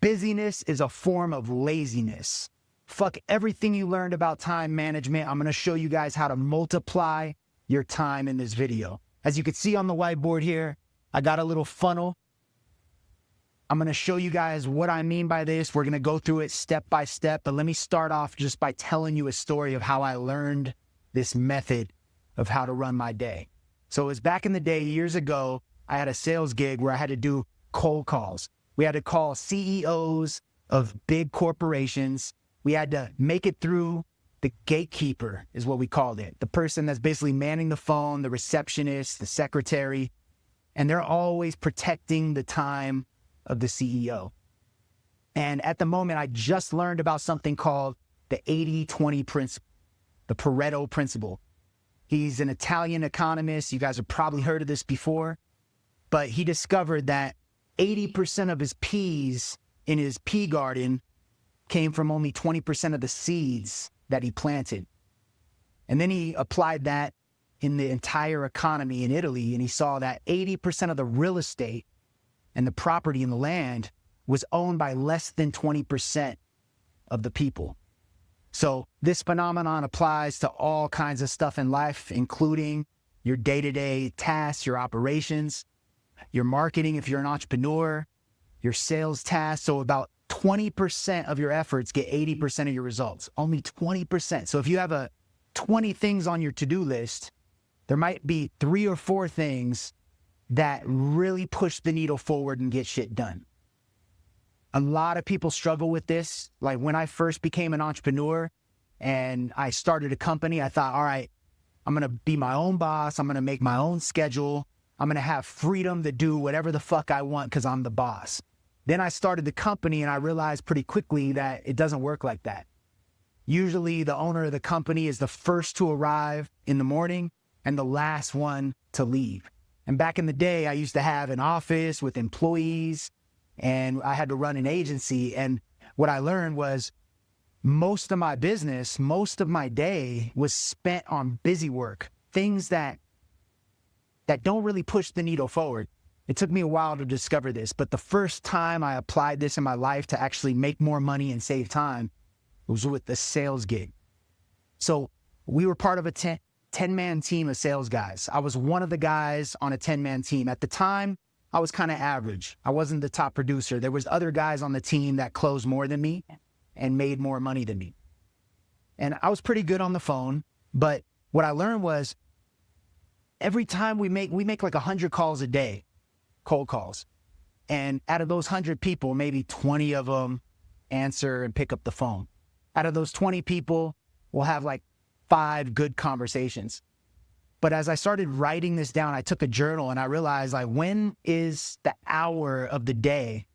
Busyness is a form of laziness. Fuck everything you learned about time management. I'm going to show you guys how to multiply your time in this video. As you can see on the whiteboard here, I got a little funnel. I'm going to show you guys what I mean by this. We're going to go through it step by step, but let me start off just by telling you a story of how I learned this method of how to run my day. So it was back in the day, years ago, I had a sales gig where I had to do cold calls. We had to call CEOs of big corporations. We had to make it through the gatekeeper, is what we called it. The person that's basically manning the phone, the receptionist, the secretary, and they're always protecting the time of the CEO. And at the moment, I just learned about something called the 80-20 principle, the Pareto principle. He's an Italian economist. You guys have probably heard of this before, but he discovered that 80% of his peas in his pea garden came from only 20% of the seeds that he planted. And then he applied that in the entire economy in Italy, and he saw that 80% of the real estate and the property and the land was owned by less than 20% of the people. So this phenomenon applies to all kinds of stuff in life, including your day-to-day tasks, your operations, your marketing if you're an entrepreneur, your sales tasks. So about 20% of your efforts get 80% of your results, only 20%. So if you have 20 things on your to-do list, there might be 3 or 4 things that really push the needle forward and get shit done. A lot of people struggle with this. Like when I first became an entrepreneur and I started a company, I thought, all right, I'm going to be my own boss. I'm going to make my own schedule. I'm going to have freedom to do whatever the fuck I want because I'm the boss. Then I started the company and I realized pretty quickly that it doesn't work like that. Usually the owner of the company is the first to arrive in the morning and the last one to leave. And back in the day, I used to have an office with employees and I had to run an agency. And what I learned was most of my business, most of my day was spent on busy work, things that don't really push the needle forward. It took me a while to discover this, but the first time I applied this in my life to actually make more money and save time was with the sales gig. So we were part of a 10-man team of sales guys. I was one of the guys on a 10-man team. At the time, I was kind of average. I wasn't the top producer. There was other guys on the team that closed more than me and made more money than me. And I was pretty good on the phone, but what I learned was every time we make like 100 calls a day, cold calls. And out of those 100 people, maybe 20 of them answer and pick up the phone. Out of those 20 people, we'll have like 5 good conversations. But as I started writing this down, I took a journal and I realized, like, when is the hour of the day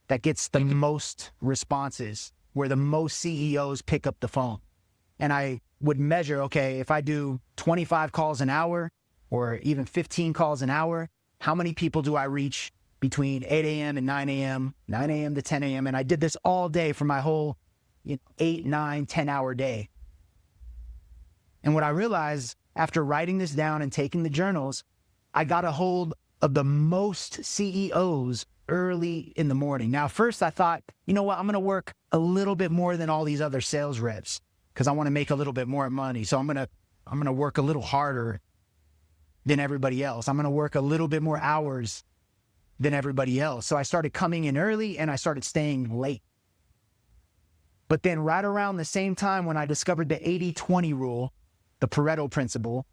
that gets the most responses, where the most CEOs pick up the phone? And I would measure, okay, if I do 25 calls an hour or even 15 calls an hour, how many people do I reach between 8 a.m. and 9 a.m., 9 a.m. to 10 a.m.? And I did this all day for my whole 8, 9, 10-hour day. And what I realized after writing this down and taking the journals, I got a hold of the most CEOs early in the morning. Now, first I thought, you know what, I'm going to work a little bit more than all these other sales reps because I want to make a little bit more money. So I'm going to work a little harder than everybody else. I'm going to work a little bit more hours than everybody else. So I started coming in early and I started staying late. But then right around the same time when I discovered the 80-20 rule, the Pareto principle,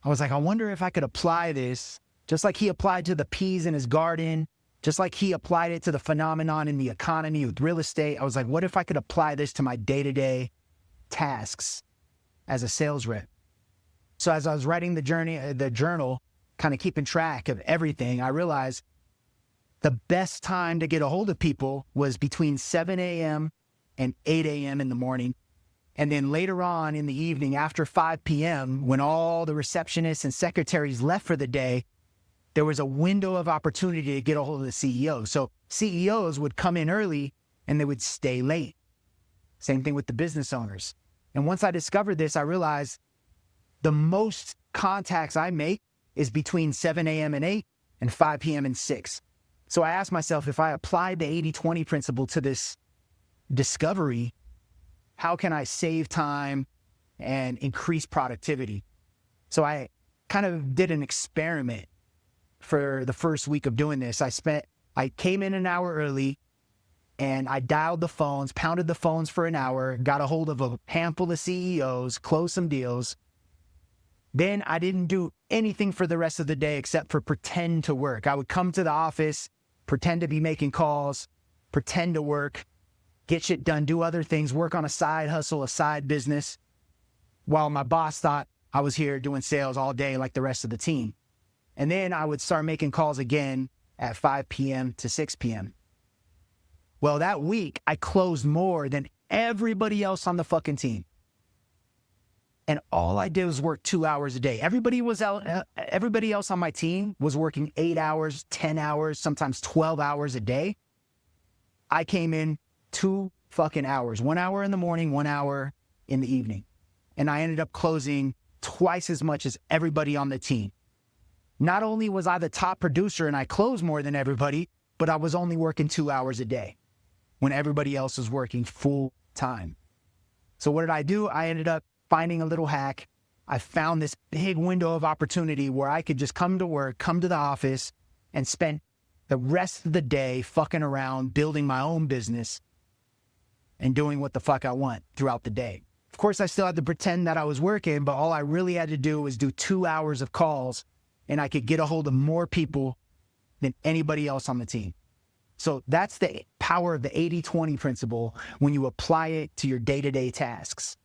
I was like, I wonder if I could apply this just like he applied to the peas in his garden, just like he applied it to the phenomenon in the economy with real estate. I was like, what if I could apply this to my day-to-day tasks as a sales rep? So as I was writing the journal, kind of keeping track of everything, I realized the best time to get a hold of people was between 7 a.m. and 8 a.m. in the morning. And then later on in the evening, after 5 p.m., when all the receptionists and secretaries left for the day, there was a window of opportunity to get a hold of the CEO. So CEOs would come in early and they would stay late. Same thing with the business owners. And once I discovered this, I realized the most contacts I make is between 7 a.m. and 8 and 5 p.m. and 6. So I asked myself, if I applied the 80-20 principle to this discovery, how can I save time and increase productivity? So I kind of did an experiment for the first week of doing this. I came in an hour early and I dialed the phones, pounded the phones for an hour, got a hold of a handful of CEOs, closed some deals. Then I didn't do anything for the rest of the day except for pretend to work. I would come to the office, pretend to be making calls, pretend to work, get shit done, do other things, work on a side hustle, a side business, while my boss thought I was here doing sales all day like the rest of the team. And then I would start making calls again at 5 p.m. to 6 p.m. Well, that week, I closed more than everybody else on the fucking team. And all I did was work 2 hours a day. Everybody else on my team was working 8 hours, 10 hours, sometimes 12 hours a day. I came in 2 fucking hours, 1 hour in the morning, 1 hour in the evening. And I ended up closing twice as much as everybody on the team. Not only was I the top producer and I closed more than everybody, but I was only working 2 hours a day when everybody else was working full time. So what did I do? I ended up finding a little hack. I found this big window of opportunity where I could just come to work, come to the office, and spend the rest of the day fucking around, building my own business and doing what the fuck I want throughout the day. Of course, I still had to pretend that I was working, but all I really had to do was do 2 hours of calls and I could get a hold of more people than anybody else on the team. So that's the power of the 80-20 principle when you apply it to your day-to-day tasks.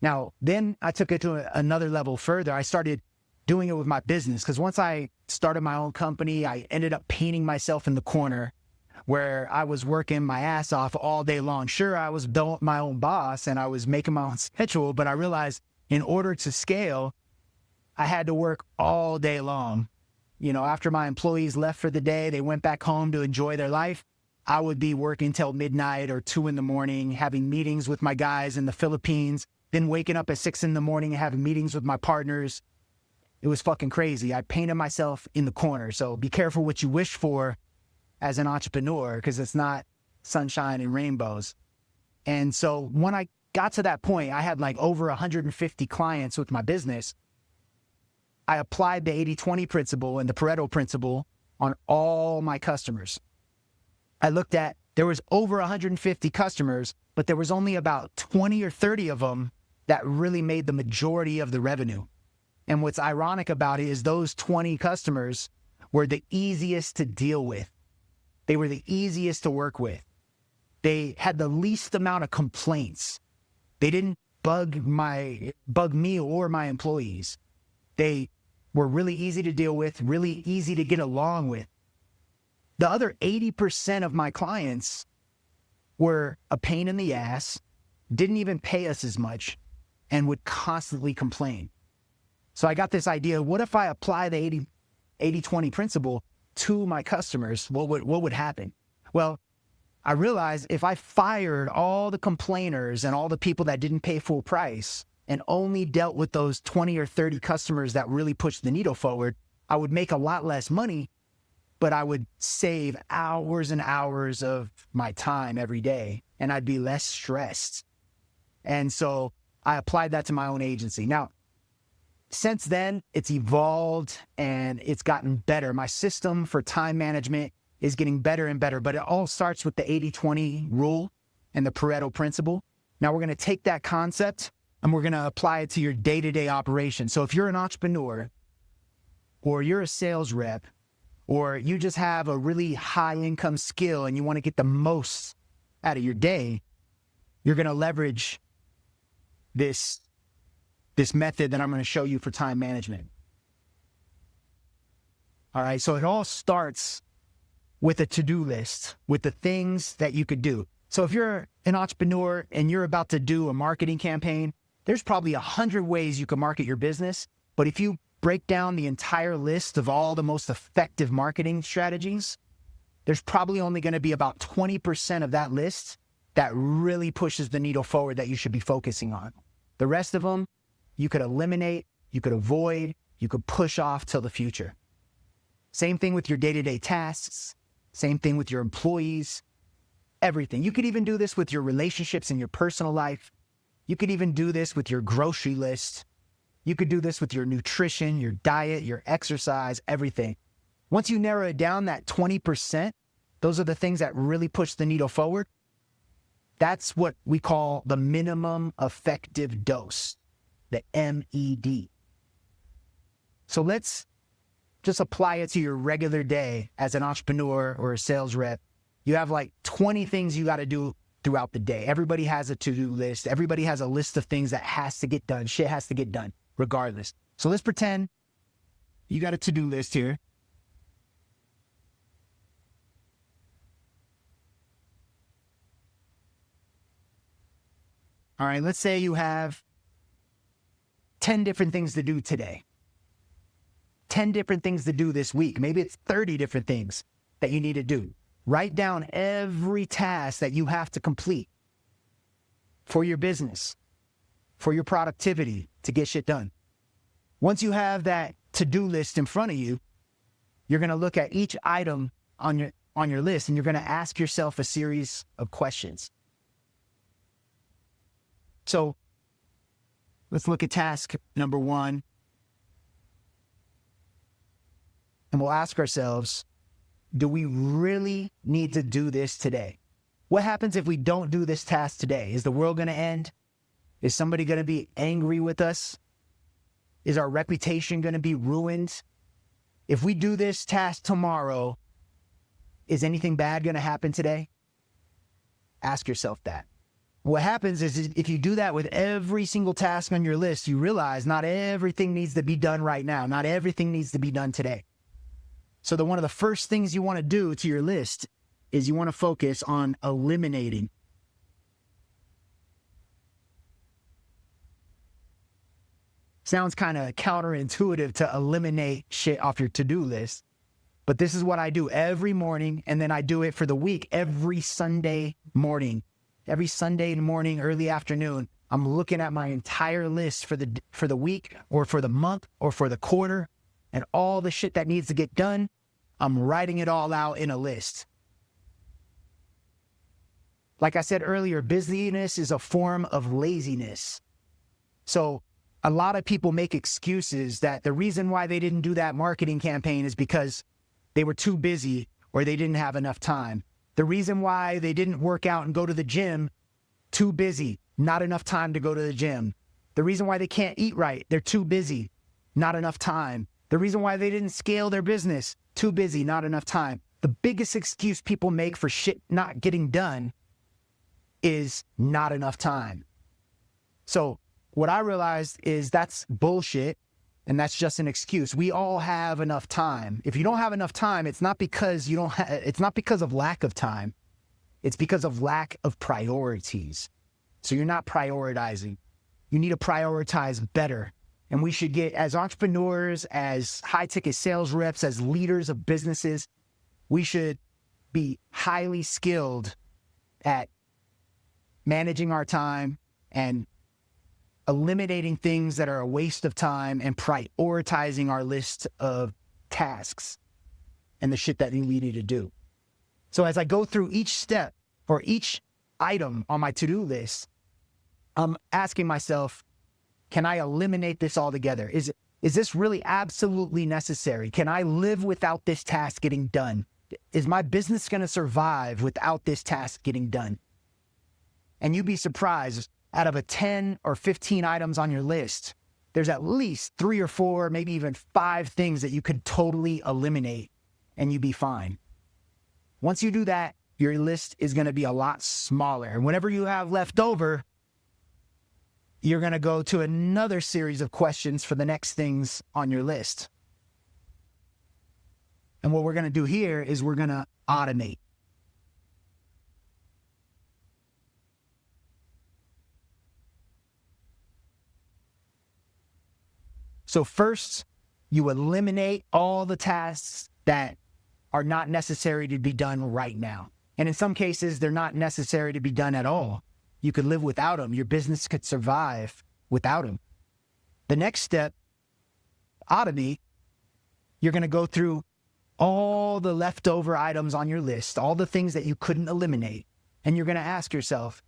Now, then I took it to another level further. I started doing it with my business because once I started my own company, I ended up painting myself in the corner where I was working my ass off all day long. Sure, I was my own boss and I was making my own schedule, but I realized in order to scale, I had to work all day long. You know, after my employees left for the day, they went back home to enjoy their life. I would be working till midnight or 2 a.m, having meetings with my guys in the Philippines, then waking up at 6 a.m, having meetings with my partners. It was fucking crazy. I painted myself in the corner. So be careful what you wish for as an entrepreneur, because it's not sunshine and rainbows. And so when I got to that point, I had like over 150 clients with my business. I applied the 80-20 principle and the Pareto principle on all my customers. I looked at, there was over 150 customers, but there was only about 20 or 30 of them that really made the majority of the revenue. And what's ironic about it is those 20 customers were the easiest to deal with. They were the easiest to work with. They had the least amount of complaints. They didn't bug me or my employees. They were really easy to deal with, really easy to get along with. The other 80% of my clients were a pain in the ass, didn't even pay us as much, and would constantly complain. So I got this idea, what if I apply the 80-20 principle to my customers? What would happen? Well, I realized if I fired all the complainers and all the people that didn't pay full price and only dealt with those 20 or 30 customers that really pushed the needle forward, I would make a lot less money, but I would save hours and hours of my time every day, and I'd be less stressed. And so I applied that to my own agency. Now, since then, it's evolved and it's gotten better. My system for time management is getting better and better, but it all starts with the 80-20 rule and the Pareto principle. Now we're going to take that concept and we're going to apply it to your day-to-day operation. So if you're an entrepreneur or you're a sales rep or you just have a really high income skill and you want to get the most out of your day, you're going to leverage this method that I'm going to show you for time management. All right, so it all starts with a to-do list, with the things that you could do. So if you're an entrepreneur and you're about to do a marketing campaign, there's probably 100 ways you can market your business. But if you break down the entire list of all the most effective marketing strategies, there's probably only going to be about 20% of that list that really pushes the needle forward that you should be focusing on. The rest of them, you could eliminate, you could avoid, you could push off till the future. Same thing with your day-to-day tasks. Same thing with your employees, everything. You could even do this with your relationships in your personal life. You could even do this with your grocery list. You could do this with your nutrition, your diet, your exercise, everything. Once you narrow it down, that 20%, those are the things that really push the needle forward. That's what we call the minimum effective dose, the MED. So let's just apply it to your regular day as an entrepreneur or a sales rep. You have like 20 things you got to do throughout the day. Everybody has a to-do list. Everybody has a list of things that has to get done. Shit has to get done regardless. So let's pretend you got a to-do list here. All right, let's say you have 10 different things to do today. 10 different things to do this week. Maybe it's 30 different things that you need to do. Write down every task that you have to complete for your business, for your productivity to get shit done. Once you have that to-do list in front of you, you're going to look at each item on your list and you're going to ask yourself a series of questions. So let's look at task number 1. And we'll ask ourselves, do we really need to do this today? What happens if we don't do this task today? Is the world going to end? Is somebody going to be angry with us? Is our reputation going to be ruined? If we do this task tomorrow, is anything bad going to happen today? Ask yourself that. What happens is if you do that with every single task on your list, you realize not everything needs to be done right now. Not everything needs to be done today. So one of the first things you want to do to your list is you want to focus on eliminating. Sounds kind of counterintuitive to eliminate shit off your to-do list. But this is what I do every morning, and then I do it for the week every Sunday morning. Every Sunday morning, early afternoon, I'm looking at my entire list for the week or for the month or for the quarter, and all the shit that needs to get done, I'm writing it all out in a list. Like I said earlier, busyness is a form of laziness. So a lot of people make excuses that the reason why they didn't do that marketing campaign is because they were too busy or they didn't have enough time. The reason why they didn't work out and go to the gym, too busy, not enough time to go to the gym. The reason why they can't eat right, they're too busy, not enough time. The reason why they didn't scale their business, too busy, not enough time. The biggest excuse people make for shit not getting done is not enough time. So what I realized is that's bullshit. And that's just an excuse. We all have enough time. If you don't have enough time, it's not because it's not because of lack of time. It's because of lack of priorities. So you're not prioritizing. You need to prioritize better. And we should get, as entrepreneurs, as high-ticket sales reps, as leaders of businesses, we should be highly skilled at managing our time and eliminating things that are a waste of time and prioritizing our list of tasks and the shit that we need to do. So as I go through each step or each item on my to-do list, I'm asking myself, can I eliminate this altogether? Is this really absolutely necessary? Can I live without this task getting done? Is my business going to survive without this task getting done? And you'd be surprised, out of 10 or 15 items on your list, there's at least 3 or 4, maybe even 5 things that you could totally eliminate and you'd be fine. Once you do that, your list is going to be a lot smaller. And whatever you have left over, you're going to go to another series of questions for the next things on your list. And what we're going to do here is we're going to automate. So first, you eliminate all the tasks that are not necessary to be done right now. And in some cases, they're not necessary to be done at all. You could live without them. Your business could survive without them. The next step, automate, you're going to go through all the leftover items on your list, all the things that you couldn't eliminate, and you're going to ask yourself,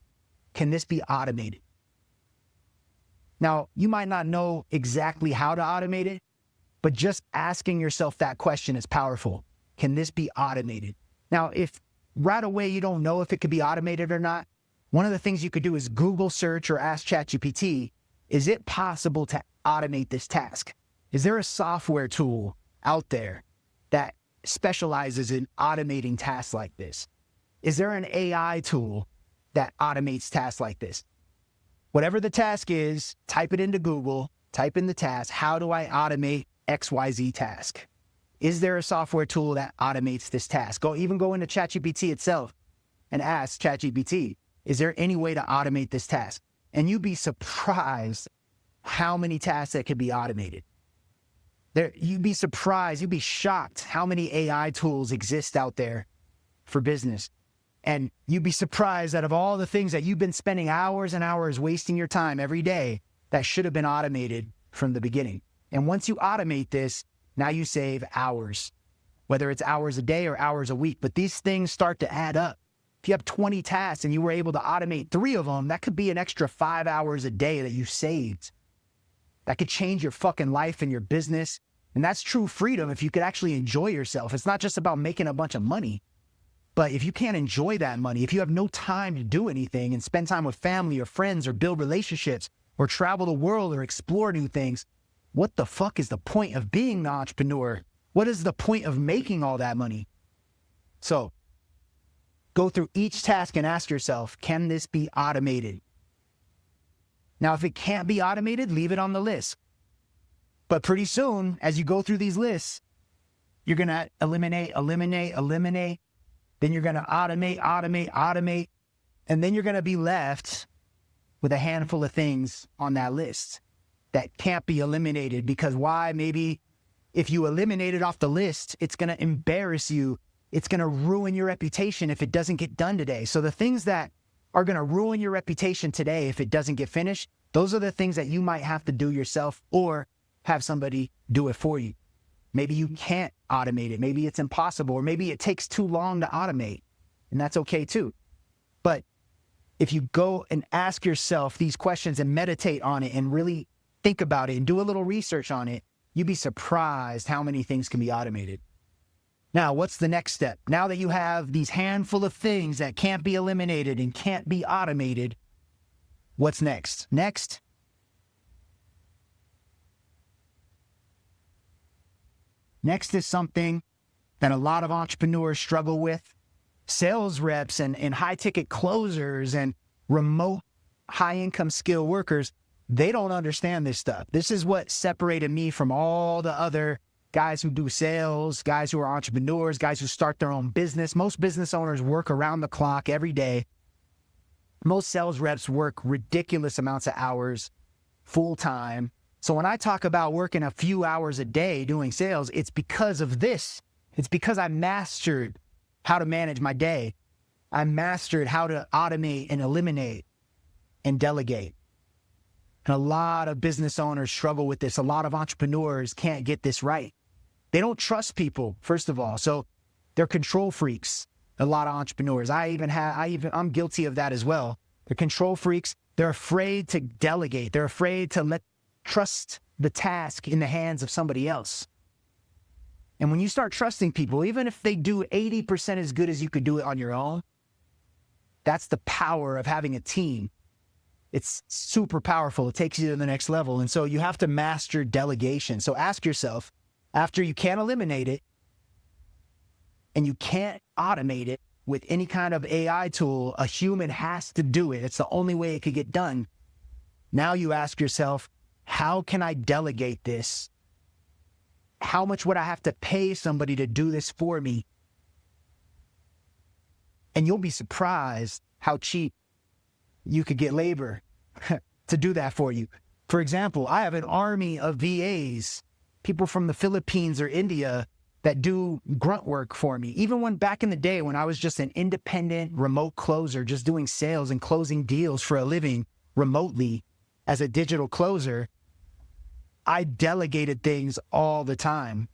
can this be automated? Now, you might not know exactly how to automate it, but just asking yourself that question is powerful. Can this be automated? Now, if right away you don't know if it could be automated or not, one of the things you could do is Google search or ask ChatGPT, is it possible to automate this task? Is there a software tool out there that specializes in automating tasks like this? Is there an AI tool that automates tasks like this? Whatever the task is, type it into Google, type in the task, how do I automate XYZ task? Is there a software tool that automates this task? Go into ChatGPT itself and ask ChatGPT, is there any way to automate this task? And you'd be surprised how many tasks that could be automated. You'd be surprised, you'd be shocked how many AI tools exist out there for business. And you'd be surprised that of all the things that you've been spending hours and hours wasting your time every day, that should have been automated from the beginning. And once you automate this, now you save hours, whether it's hours a day or hours a week. But these things start to add up. If you have 20 tasks and you were able to automate 3 of them, that could be an extra 5 hours a day that you saved. That could change your fucking life and your business. And that's true freedom if you could actually enjoy yourself. It's not just about making a bunch of money. But if you can't enjoy that money, if you have no time to do anything and spend time with family or friends or build relationships or travel the world or explore new things, what the fuck is the point of being an entrepreneur? What is the point of making all that money? So go through each task and ask yourself, can this be automated? Now, if it can't be automated, leave it on the list. But pretty soon, as you go through these lists, you're going to eliminate. Then you're going to automate. And then you're going to be left with a handful of things on that list that can't be eliminated. Because why? Maybe if you eliminate it off the list, it's going to embarrass you. It's going to ruin your reputation if it doesn't get done today. So the things that are going to ruin your reputation today if it doesn't get finished, those are the things that you might have to do yourself or have somebody do it for you. Maybe you can't automate it. Maybe it's impossible, or maybe it takes too long to automate, and that's okay too. But if you go and ask yourself these questions and meditate on it and really think about it and do a little research on it, you'd be surprised how many things can be automated. Now, what's the next step? Now that you have these handful of things that can't be eliminated and can't be automated, what's next? Next is something that a lot of entrepreneurs struggle with. Sales reps and high-ticket closers and remote high-income skill workers, they don't understand this stuff. This is what separated me from all the other guys who do sales, guys who are entrepreneurs, guys who start their own business. Most business owners work around the clock every day. Most sales reps work ridiculous amounts of hours, full-time. So when I talk about working a few hours a day doing sales, it's because of this. It's because I mastered how to manage my day. I mastered how to automate and eliminate and delegate. And a lot of business owners struggle with this. A lot of entrepreneurs can't get this right. They don't trust people, first of all. So they're control freaks. A lot of entrepreneurs. I'm guilty of that as well. They're control freaks. They're afraid to delegate. They're afraid to trust the task in the hands of somebody else. And when you start trusting people, even if they do 80% as good as you could do it on your own, that's the power of having a team. It's super powerful. It takes you to the next level. And so you have to master delegation. So ask yourself, after you can't eliminate it and you can't automate it with any kind of AI tool, a human has to do it. It's the only way it could get done. Now you ask yourself, how can I delegate this? How much would I have to pay somebody to do this for me? And you'll be surprised how cheap you could get labor to do that for you. For example, I have an army of VAs, people from the Philippines or India that do grunt work for me. Even when back in the day when I was just an independent remote closer, just doing sales and closing deals for a living remotely as a digital closer, I delegated things all the time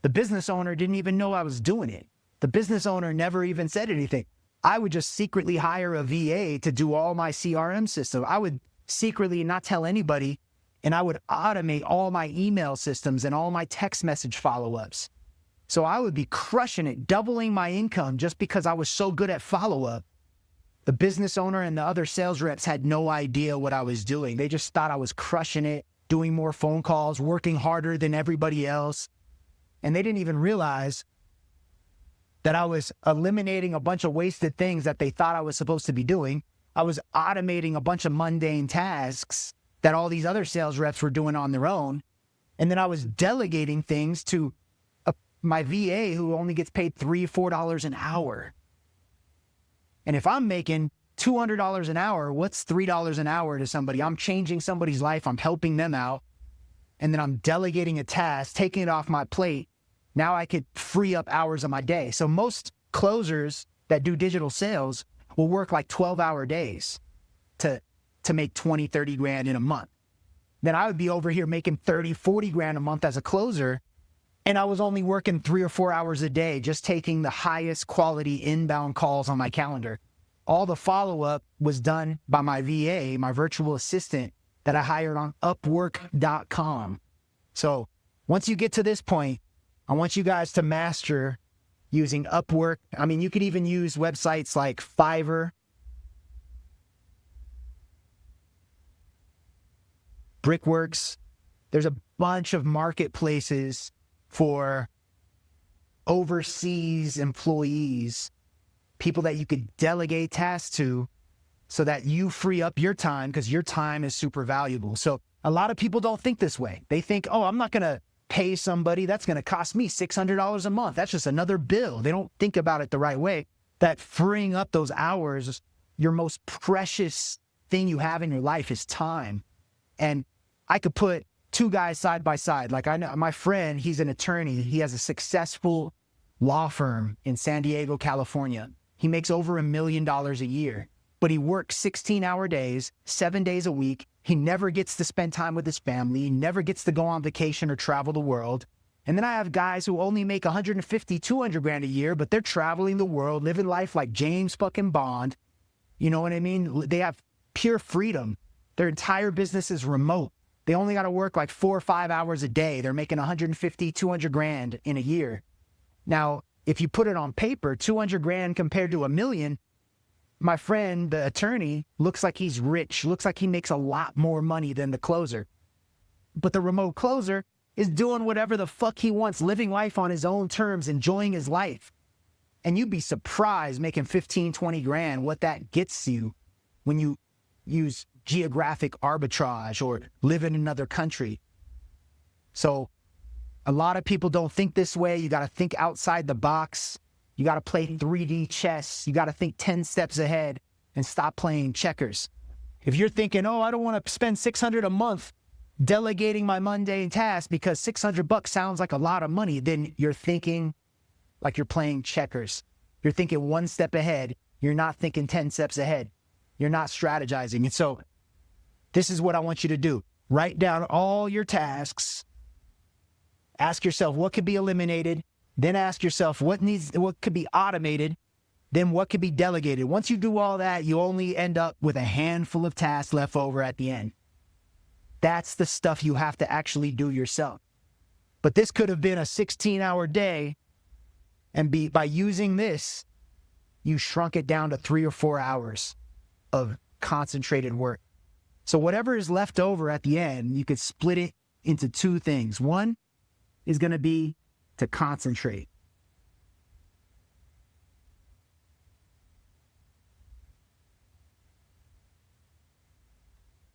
The business owner didn't even know I was doing it. The business owner never even said anything. I would just secretly hire a VA to do all my CRM system. I would secretly not tell anybody, and I would automate all my email systems and all my text message follow-ups. So I would be crushing it, doubling my income just because I was so good at follow-up. The business owner and the other sales reps had no idea what I was doing. They just thought I was crushing it, doing more phone calls, working harder than everybody else. And they didn't even realize that I was eliminating a bunch of wasted things that they thought I was supposed to be doing. I was automating a bunch of mundane tasks that all these other sales reps were doing on their own. And then I was delegating things to my VA who only gets paid $3, $4 an hour. And if I'm making $200 an hour, what's $3 an hour to somebody? I'm changing somebody's life. I'm helping them out. And then I'm delegating a task, taking it off my plate. Now I could free up hours of my day. So most closers that do digital sales will work like 12-hour days to make 20, 30 grand in a month. Then I would be over here making 30, 40 grand a month as a closer. And I was only working 3 or 4 hours a day, just taking the highest quality inbound calls on my calendar. All the follow-up was done by my VA, my virtual assistant that I hired on Upwork.com. So once you get to this point, I want you guys to master using Upwork. I mean, you could even use websites like Fiverr, Brickworks. There's a bunch of marketplaces for overseas employees, people that you could delegate tasks to so that you free up your time, because your time is super valuable. So a lot of people don't think this way. They think, oh, I'm not going to pay somebody. That's going to cost me $600 a month. That's just another bill. They don't think about it the right way. That freeing up those hours, your most precious thing you have in your life is time. And I could put two guys side by side. Like I know my friend, he's an attorney. He has a successful law firm in San Diego, California. He makes over $1 million a year, but he works 16-hour days, 7 days a week. He never gets to spend time with his family. He never gets to go on vacation or travel the world. And then I have guys who only make 150, 200 grand a year, but they're traveling the world, living life like James fucking Bond. You know what I mean? They have pure freedom. Their entire business is remote. They only got to work like 4 or 5 hours a day. They're making 150, 200 grand in a year. Now, if you put it on paper, 200 grand compared to $1 million, my friend, the attorney, looks like he's rich, looks like he makes a lot more money than the closer. But the remote closer is doing whatever the fuck he wants, living life on his own terms, enjoying his life. And you'd be surprised making 15, 20 grand, what that gets you when you use geographic arbitrage or live in another country. So a lot of people don't think this way. You got to think outside the box. You got to play 3D chess. You got to think 10 steps ahead and stop playing checkers. If you're thinking, oh, I don't want to spend $600 a month delegating my mundane tasks because $600 sounds like a lot of money, then you're thinking like you're playing checkers. You're thinking one step ahead. You're not thinking 10 steps ahead. You're not strategizing. And so this is what I want you to do. Write down all your tasks. Ask yourself what could be eliminated. Then ask yourself what could be automated. Then what could be delegated. Once you do all that, you only end up with a handful of tasks left over at the end. That's the stuff you have to actually do yourself. But this could have been a 16-hour day, and by using this, you shrunk it down to 3 or 4 hours of concentrated work. So whatever is left over at the end, you could split it into two things. One is going to be to concentrate.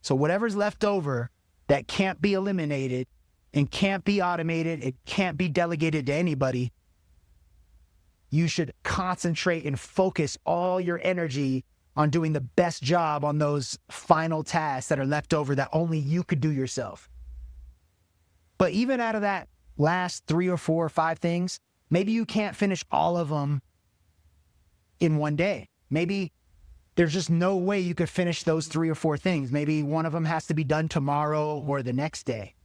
So whatever's left over that can't be eliminated and can't be automated, it can't be delegated to anybody, you should concentrate and focus all your energy on doing the best job on those final tasks that are left over that only you could do yourself. But even out of that last 3 or 4 or 5 things, maybe you can't finish all of them in one day. Maybe there's just no way you could finish those 3 or 4 things. Maybe one of them has to be done tomorrow or the next day.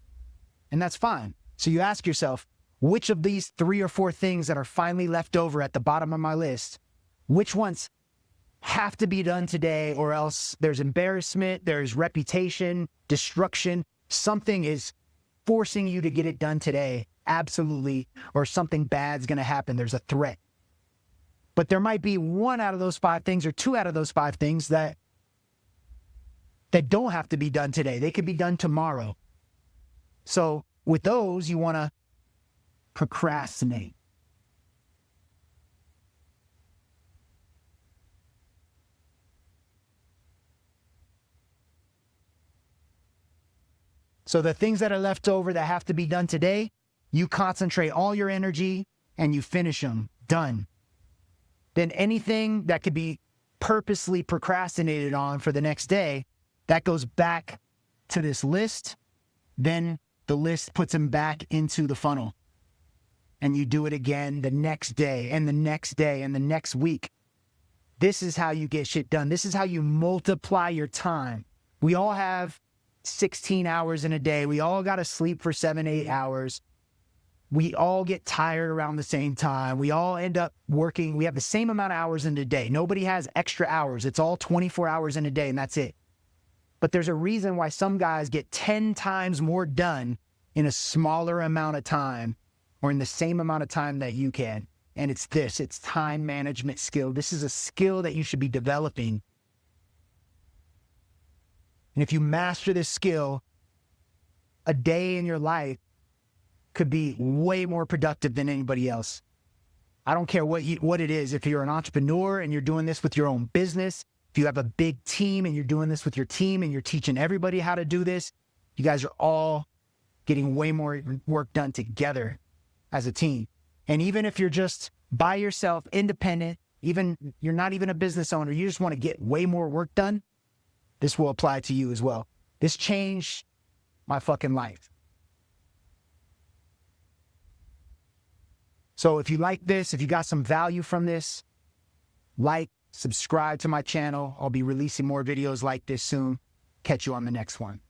And that's fine. So you ask yourself, which of these 3 or 4 things that are finally left over at the bottom of my list, which ones have to be done today, or else there's embarrassment, there's reputation, destruction. Something is forcing you to get it done today, absolutely, or something bad's going to happen. There's a threat. But there might be 1 out of those 5 things or 2 out of those 5 things that don't have to be done today. They could be done tomorrow. So with those, you want to procrastinate. So the things that are left over that have to be done today, you concentrate all your energy and you finish them. Done. Then anything that could be purposely procrastinated on for the next day, that goes back to this list. Then the list puts them back into the funnel. And you do it again the next day and the next day and the next week. This is how you get shit done. This is how you multiply your time. We all have 16 hours in a day. We all got to sleep for 7, 8 hours. We all get tired around the same time. We all end up working. We have the same amount of hours in a day. Nobody has extra hours. It's all 24 hours in a day, and that's it. But there's a reason why some guys get 10 times more done in a smaller amount of time, or in the same amount of time that you can. And it's time management skill. This is a skill that you should be developing. And if you master this skill, a day in your life could be way more productive than anybody else. I don't care what it is. If you're an entrepreneur and you're doing this with your own business, if you have a big team and you're doing this with your team and you're teaching everybody how to do this, you guys are all getting way more work done together as a team. And even if you're just by yourself, independent, even you're not even a business owner, you just want to get way more work done, this will apply to you as well. This changed my fucking life. So if you like this, if you got some value from this, like, subscribe to my channel. I'll be releasing more videos like this soon. Catch you on the next one.